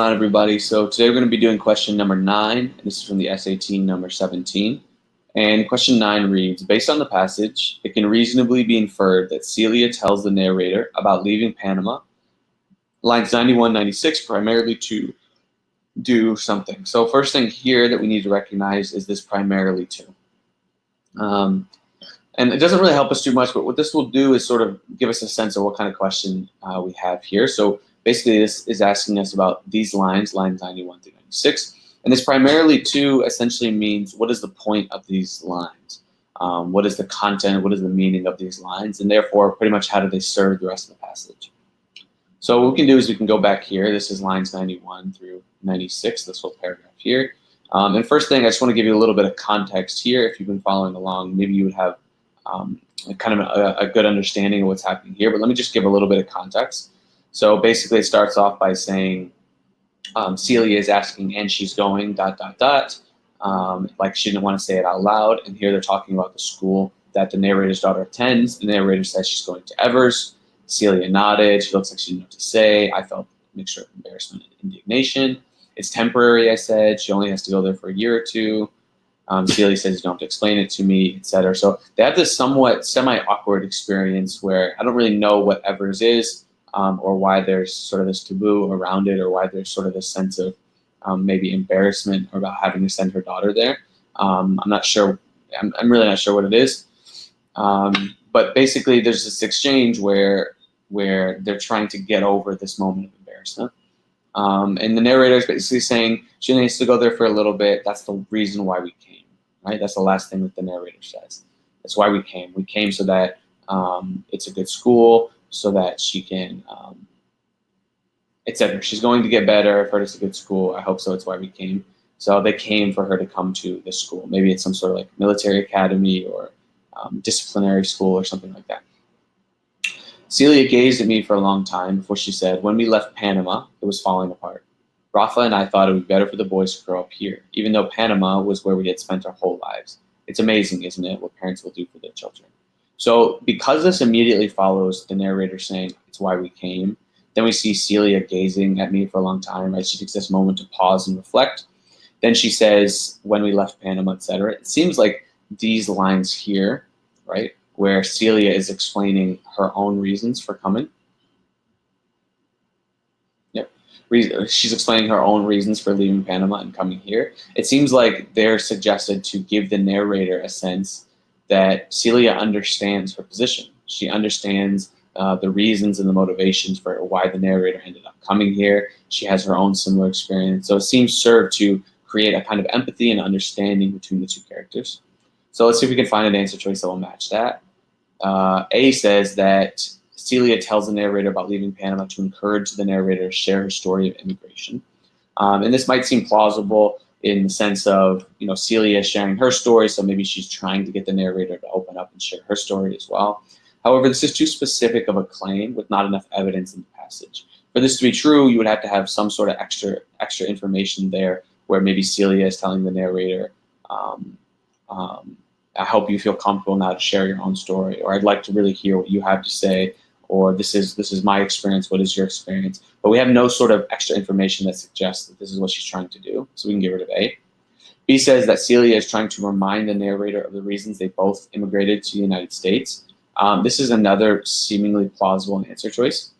on, everybody? So today we're going to be doing question number 9, and this is from the SAT number 17. And question 9 reads, based on the passage, it can reasonably be inferred that Celia tells the narrator about leaving Panama, lines 91, 96, primarily to do something. So first thing here that we need to recognize is this primarily to. And it doesn't really help us too much, but what this will do is sort of give us a sense of what kind of question we have here. So basically, this is asking us about these lines 91 through 96. And this primarily to essentially means what is the point of these lines? What is the content? What is the meaning of these lines? And therefore, pretty much how do they serve the rest of the passage? So what we can do is we can go back here. This is lines 91 through 96, this whole paragraph here. And first thing, I just want to give you a little bit of context here. If you've been following along, maybe you would have kind of a good understanding of what's happening here. But let me just give a little bit of context. So basically, it starts off by saying Celia is asking, and she's going, ... Like she didn't want to say it out loud. And here they're talking about the school that the narrator's daughter attends. The narrator says she's going to Evers. Celia nodded. She looks like she didn't know what to say. I felt a mixture of embarrassment and indignation. It's temporary, I said. She only has to go there for a year or two. Celia says, you don't have to explain it to me, etc. So they have this somewhat semi-awkward experience where I don't really know what Evers is or why there's sort of this taboo around it or why there's sort of this sense of maybe embarrassment about having to send her daughter there. I'm not sure. I'm really not sure what it is. But basically, there's this exchange where they're trying to get over this moment of embarrassment. And the narrator is basically saying she needs to go there for a little bit. That's the reason why we came, right? That's the last thing that the narrator says. That's why we came. We came so that it's a good school, so that she can, etc. She's going to get better. I've heard it's a good school. I hope so. It's why we came. So they came for her to come to this school. Maybe it's some sort of like military academy or disciplinary school or something like that. Celia gazed at me for a long time before she said, when we left Panama, it was falling apart. Rafa and I thought it would be better for the boys to grow up here, even though Panama was where we had spent our whole lives. It's amazing, isn't it, what parents will do for their children? So because this immediately follows the narrator saying, it's why we came, then we see Celia gazing at me for a long time, right? She takes this moment to pause and reflect. Then she says, when we left Panama, etc. It seems like these lines here, right, where Celia is explaining her own reasons for coming. Yep. She's explaining her own reasons for leaving Panama and coming here. It seems like they're suggested to give the narrator a sense that Celia understands her position. She understands the reasons and the motivations for why the narrator ended up coming here. She has her own similar experience. So it seems served to create a kind of empathy and understanding between the two characters. So let's see if we can find an answer choice that will match that. A says that Celia tells the narrator about leaving Panama to encourage the narrator to share her story of immigration. And this might seem plausible in the sense of, you know, Celia sharing her story, so maybe she's trying to get the narrator to open up and share her story as well. However, this is too specific of a claim with not enough evidence in the passage. For this to be true, you would have to have some sort of extra information there where maybe Celia is telling the narrator, I hope you feel comfortable now to share your own story, or I'd like to really hear what you have to say, or this is my experience, what is your experience? But we have no sort of extra information that suggests that this is what she's trying to do, so we can get rid of A. B says that Celia is trying to remind the narrator of the reasons they both immigrated to the United States. This is another seemingly plausible answer choice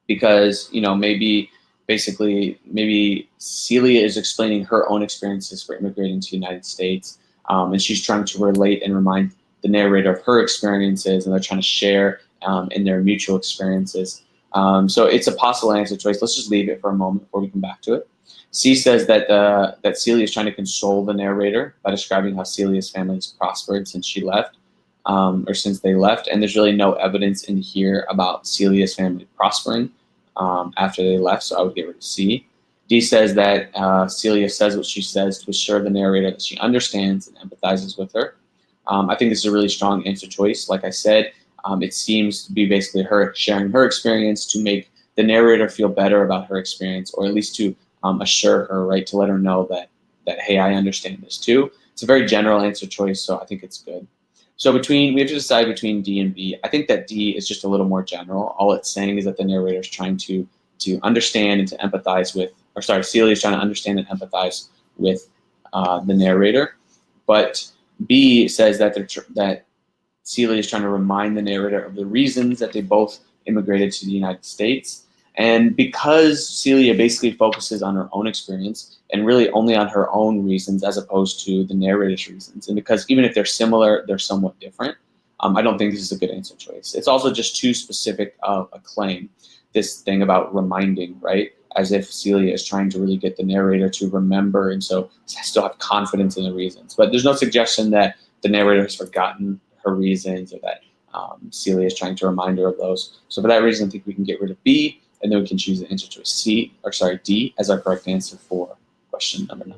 because, you know, maybe Celia is explaining her own experiences for immigrating to the United States. And she's trying to relate and remind the narrator of her experiences, and they're trying to share in their mutual experiences. So it's a possible answer choice. Let's just leave it for a moment before we come back to it. C says that Celia is trying to console the narrator by describing how Celia's family has prospered since she left, or since they left. And there's really no evidence in here about Celia's family prospering after they left, so I would get rid of C. D says that Celia says what she says to assure the narrator that she understands and empathizes with her. I think this is a really strong answer choice. Like I said, it seems to be basically her sharing her experience to make the narrator feel better about her experience, or at least to assure her, right, to let her know that hey, I understand this too. It's a very general answer choice, so I think it's good. So we have to decide between D and B. I think that D is just a little more general. All it's saying is that the narrator is trying to understand and to empathize with Celia is trying to understand and empathize with the narrator. But B says that that Celia is trying to remind the narrator of the reasons that they both immigrated to the United States. And because Celia basically focuses on her own experience and really only on her own reasons as opposed to the narrator's reasons, and because even if they're similar, they're somewhat different, I don't think this is a good answer choice. It's also just too specific of a claim, this thing about reminding, right? As if Celia is trying to really get the narrator to remember and so still have confidence in the reasons. But there's no suggestion that the narrator has forgotten her reasons or that Celia is trying to remind her of those. So for that reason, I think we can get rid of B, and then we can choose the answer choice D as our correct answer for question number 9.